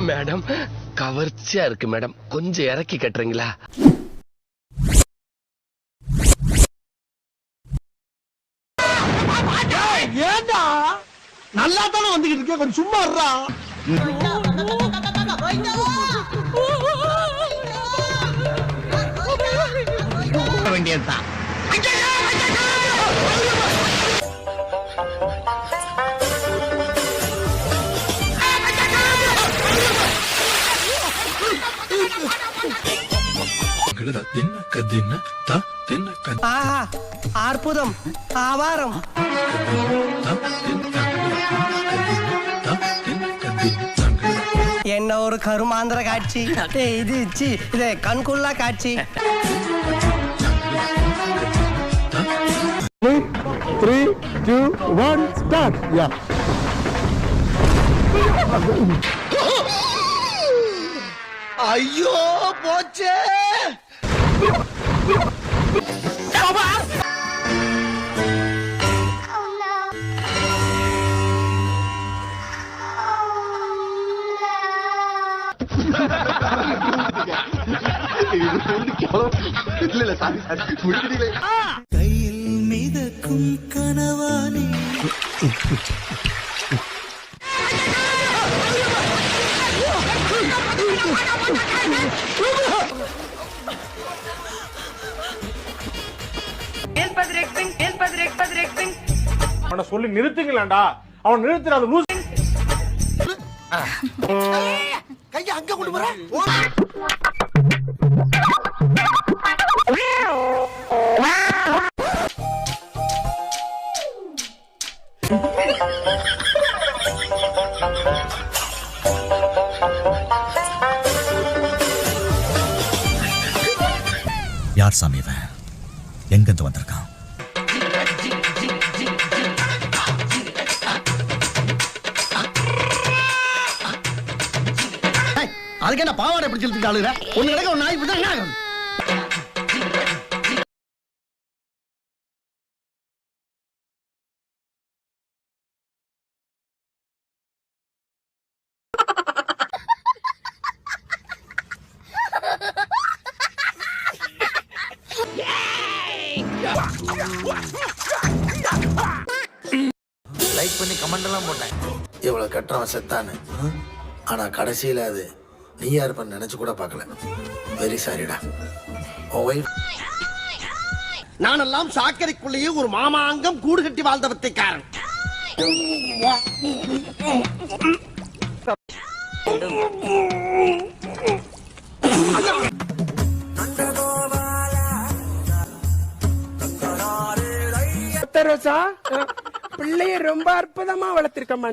Madam கவர்ச்சியா இருக்கு madam, கொஞ்சம் இறக்கி கட்டுறீங்களா? ஏண்டா நல்லா தானே வந்துகிட்டு இருக்கேன், கொஞ்சம் சும்மா இருடா. வேண்டியதுதான். அற்புதம், ஆவாரம். என்ன ஒரு கருமாந்திர காட்சி இது கண்குள்ளா காட்சி. 3, 2, 1 ஸ்டார்ட். ஐயோ போச்சே. கையில் மிதக்கும் கனவானே. அவனை சொல்லி நிறுத்துங்களேன்டா, அவன் நிறுத்துறாது லூஸ். கையை அங்க கொண்டு போற. யார் சாமி இவன்? எங்கிருந்து வந்திருக்கான்? அதுக்கு என்ன பாவாடை பிடிச்சிட்டு ஆளுங்க? ஒண்ணு கிடக்க ஒரு நாய் பிடிச்சா என்ன ஆகும்? லைக் பண்ணி கமெண்ட் எல்லாம் போட்டேன், இவ்வளவு கட்டுறவன் செத்தானு. ஆனா கடைசியில அது நீயா இருப்பன்னு நினைச்சு கூட பார்க்கல. வெரி சாரிடா. நானெல்லாம் சாக்கரைக்குள்ளேயே ஒரு மாமாங்கம் கூடு கட்டி வாழ்ந்த வித்தைக்காரன். பிள்ளைய ரொம்ப அற்புதமா வளர்த்திருக்கம்மா.